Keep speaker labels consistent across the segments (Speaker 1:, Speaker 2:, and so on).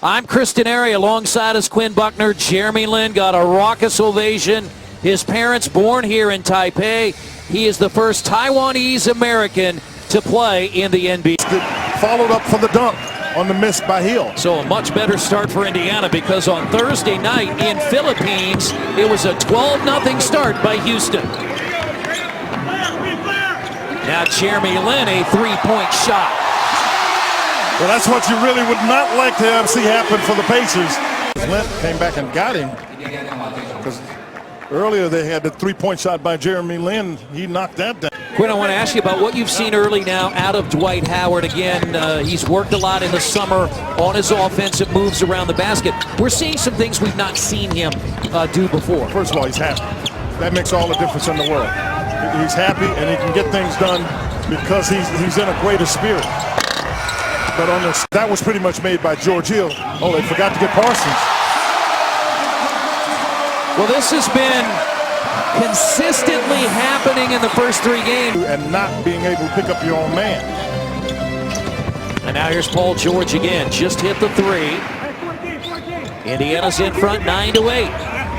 Speaker 1: I'm Kristen Airy. Alongside us, Quinn Buckner. Jeremy Lin got a raucous ovation. His parents born here in Taipei. He is the first Taiwanese American to play in the NBA.
Speaker 2: Followed up for the dunk on the miss by Hill.
Speaker 1: So a much better start for Indiana, because on Thursday night in Philippines, it was a 12-0 start by Houston. Now Jeremy Lin, a three-point shot.
Speaker 2: Well, that's what you really would not like to see happen for the Pacers. Lin came back and got him, because earlier they had the three-point shot by Jeremy Lin. He knocked that down.
Speaker 1: Quinn, I want to ask you about what you've seen early now out of Dwight Howard. Again, he's worked a lot in the summer on his offensive moves around the basket. We're seeing some things we've not seen him do before.
Speaker 2: First of all, he's happy. That makes all the difference in the world. He's happy, and he can get things done because he's in a greater spirit. But on this, that was pretty much made by George Hill. Oh, they forgot to get Parsons.
Speaker 1: Well, this has been consistently happening in the first three games.
Speaker 2: And not being able to pick up your own man.
Speaker 1: And now here's Paul George again. Just hit the three. Indiana's in front 9-8.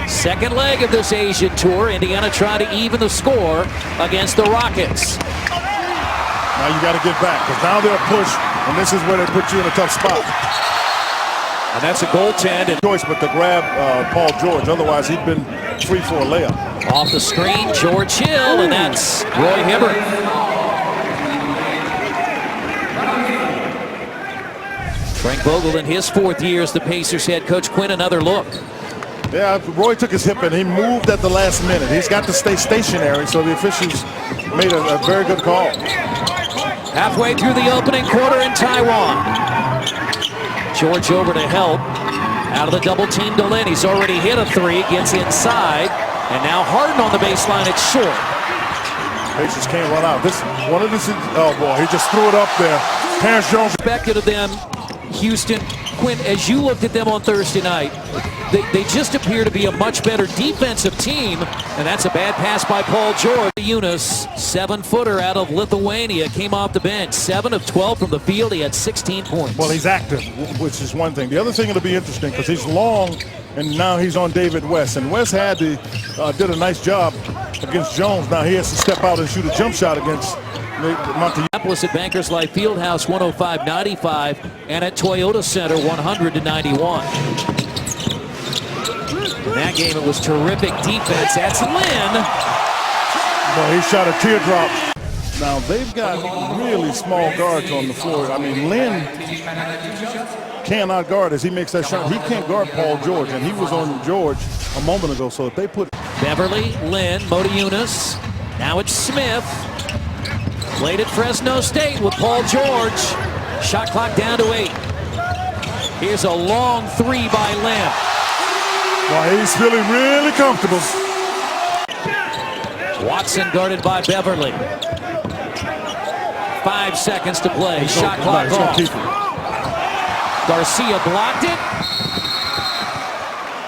Speaker 1: Second leg of this Asian tour. Indiana trying to even the score against the Rockets.
Speaker 2: Now you got to get back, because now they'll push, and this is where they put you in a tough spot.
Speaker 1: And that's a goaltend.
Speaker 2: Choice, but to grab Paul George. Otherwise, he'd been free for a layup.
Speaker 1: Off the screen, George Hill, and that's Roy Hibbert. Frank Vogel in his fourth year as the Pacers head coach. Quinn, another look.
Speaker 2: Yeah, Roy took his hip and he moved at the last minute. He's got to stay stationary, so the officials made a very good call.
Speaker 1: Halfway through the opening quarter in Taiwan. George over to help. Out of the double team to Lin. He's already hit a three, gets inside. And now Harden on the baseline, it's short.
Speaker 2: Pacers can't run out. Oh boy, he just threw it up there. Terrence Jones.
Speaker 1: Expected of them, Houston. Quinn, as you looked at them on Thursday night, they just appear to be a much better defensive team, and that's a bad pass by Paul George. Eunice, 7-footer out of Lithuania, came off the bench. 7 of 12 from the field. He had 16 points.
Speaker 2: Well, he's active, which is one thing. The other thing that'll be interesting, because he's long, and now he's on David West. And West did a nice job against Jones. Now he has to step out and shoot a jump shot against
Speaker 1: Minneapolis at Bankers Life Fieldhouse, 105-95, and at Toyota Center, 100-91. In that game, it was terrific defense. That's Lin.
Speaker 2: Well, he shot a teardrop. Now, they've got really small guards on the floor. I mean, Lin cannot guard as he makes that shot. He can't guard Paul George, and he was on George a moment ago. So if they put
Speaker 1: Beverly, Lin, Mota Eunice. Now it's Smith. Played at Fresno State with Paul George. Shot clock down to 8. Here's a long three by Lin.
Speaker 2: Well, he's feeling really comfortable.
Speaker 1: Watson guarded by Beverly. 5 seconds to play. Shot clock off. Garcia blocked it.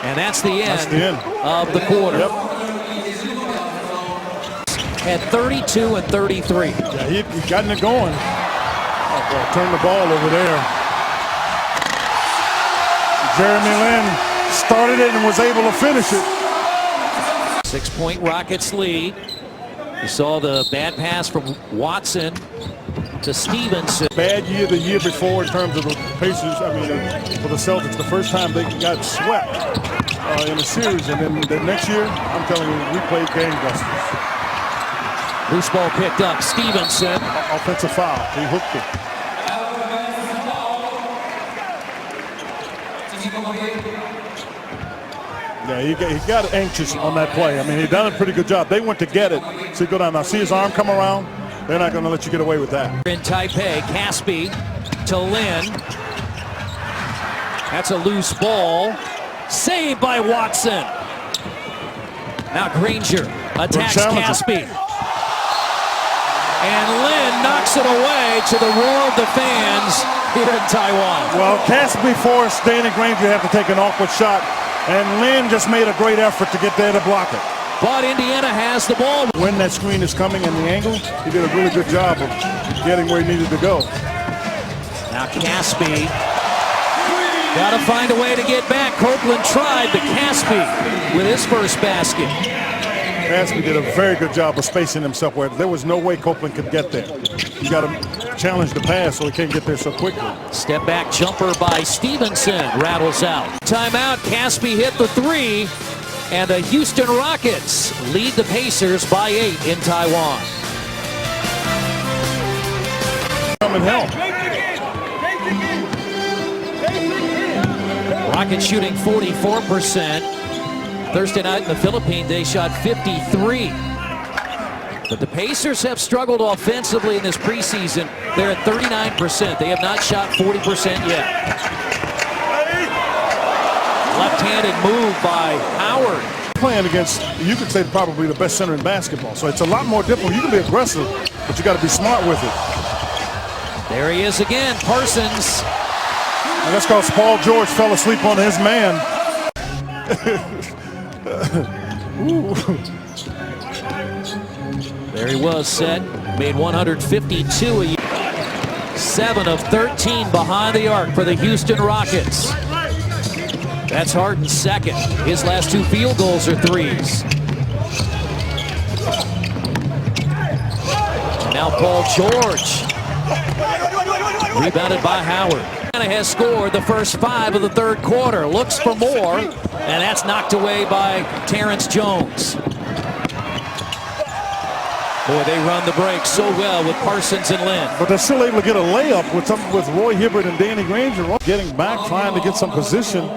Speaker 1: And that's the end of the quarter.
Speaker 2: Yep.
Speaker 1: At 32 and 33.
Speaker 2: Yeah, he gotten it going. Oh, boy, turn the ball over there. Jeremy Lin started it and was able to finish it.
Speaker 1: 6-point Rockets lead. You saw the bad pass from Watson to Stevenson.
Speaker 2: Bad year the year before in terms of the Pacers. I mean, for the Celtics, the first time they got swept in a series, and then the next year, I'm telling you, we played gangbusters.
Speaker 1: Loose ball picked up. Stevenson.
Speaker 2: Offensive foul. He hooked it. Yeah, he got anxious on that play. I mean, he done a pretty good job. They went to get it. See, go down now. See his arm come around? They're not going to let you get away with that.
Speaker 1: In Taipei, Caspi to Lin. That's a loose ball. Saved by Watson. Now Granger attacks Caspi. And Lin knocks it away to the roar of the fans here in Taiwan.
Speaker 2: Well, Caspi forced Danny Granger to have to take an awkward shot, and Lin just made a great effort to get there to block it.
Speaker 1: But Indiana has the ball.
Speaker 2: When that screen is coming in the angle, he did a really good job of getting where he needed to go.
Speaker 1: Now Caspi Got to find a way to get back. Copeland tried, but Caspi with his first basket.
Speaker 2: Caspi did a very good job of spacing himself where there was no way Copeland could get there. You got to challenge the pass so he can't get there so quickly.
Speaker 1: Step back jumper by Stevenson rattles out. Timeout. Caspi hit the three, and the Houston Rockets lead the Pacers by 8 in Taiwan.
Speaker 2: Come and help.
Speaker 1: Rockets shooting 44%. Thursday night in the Philippines, they shot 53. But the Pacers have struggled offensively in this preseason. They're at 39%. They have not shot 40% yet. Left-handed move by Howard.
Speaker 2: Playing against, you could say, probably the best center in basketball. So it's a lot more difficult. You can be aggressive, but you got to be smart with it.
Speaker 1: There he is again, Parsons.
Speaker 2: And that's because Paul George fell asleep on his man.
Speaker 1: There he was, set. Made 152 a year. 7 of 13 behind the arc for the Houston Rockets. That's Harden's second. His last 2 field goals are threes. And now Paul George. Rebounded by Howard. Has scored the first 5 of the third quarter. Looks for more, and that's knocked away by Terrence Jones. Boy, they run the break so well with Parsons and Lin.
Speaker 2: But they're still able to get a layup with Roy Hibbert and Danny Granger getting back, trying to get some position.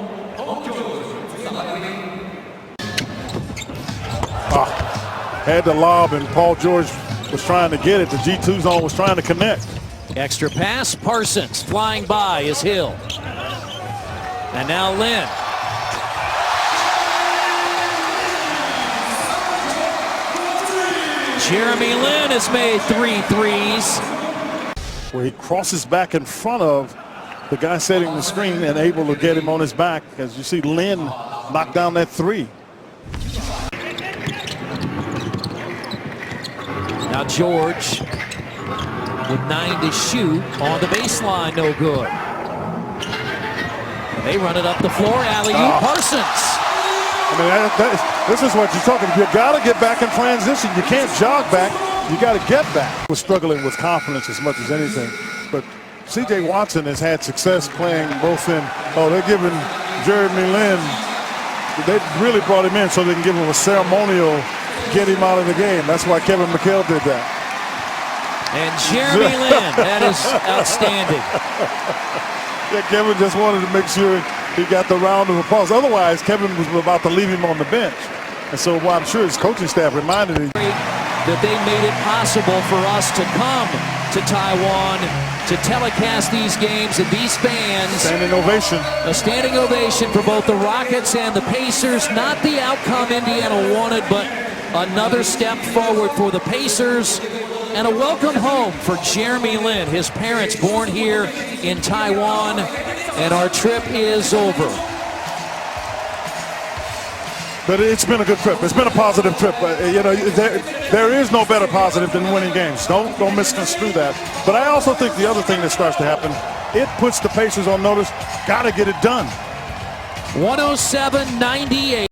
Speaker 2: Had the lob, and Paul George was trying to get it. The G2 zone was trying to connect.
Speaker 1: Extra pass, Parsons flying by is Hill. And now Lin. Jeremy Lin has made 3 threes.
Speaker 2: Where he crosses back in front of the guy setting the screen and able to get him on his back. As you see Lin knock down that 3.
Speaker 1: Now George with 9 to shoot on the baseline, no good. And they run it up the floor, alley-oop, Parsons.
Speaker 2: I mean, this is what you're talking about. You got to get back in transition. You can't jog back. You got to get back. We're struggling with confidence as much as anything. But C.J. Watson has had success playing both in. Oh, they're giving Jeremy Lin. They really brought him in so they can give him a ceremonial, get him out of the game. That's why Kevin McHale did that.
Speaker 1: And Jeremy Lin, that is outstanding.
Speaker 2: Yeah, Kevin just wanted to make sure he got the round of applause. Otherwise, Kevin was about to leave him on the bench. And so well, I'm sure his coaching staff reminded him
Speaker 1: that they made it possible for us to come to Taiwan to telecast these games, and these fans.
Speaker 2: Standing ovation.
Speaker 1: A standing ovation for both the Rockets and the Pacers. Not the outcome Indiana wanted, but another step forward for the Pacers. And a welcome home for Jeremy Lin, his parents born here in Taiwan, and our trip is over.
Speaker 2: But it's been a good trip. It's been a positive trip. You know, there is no better positive than winning games. Don't misconstrue that. But I also think the other thing that starts to happen, it puts the Pacers on notice. Got to get it done.
Speaker 1: 107-98.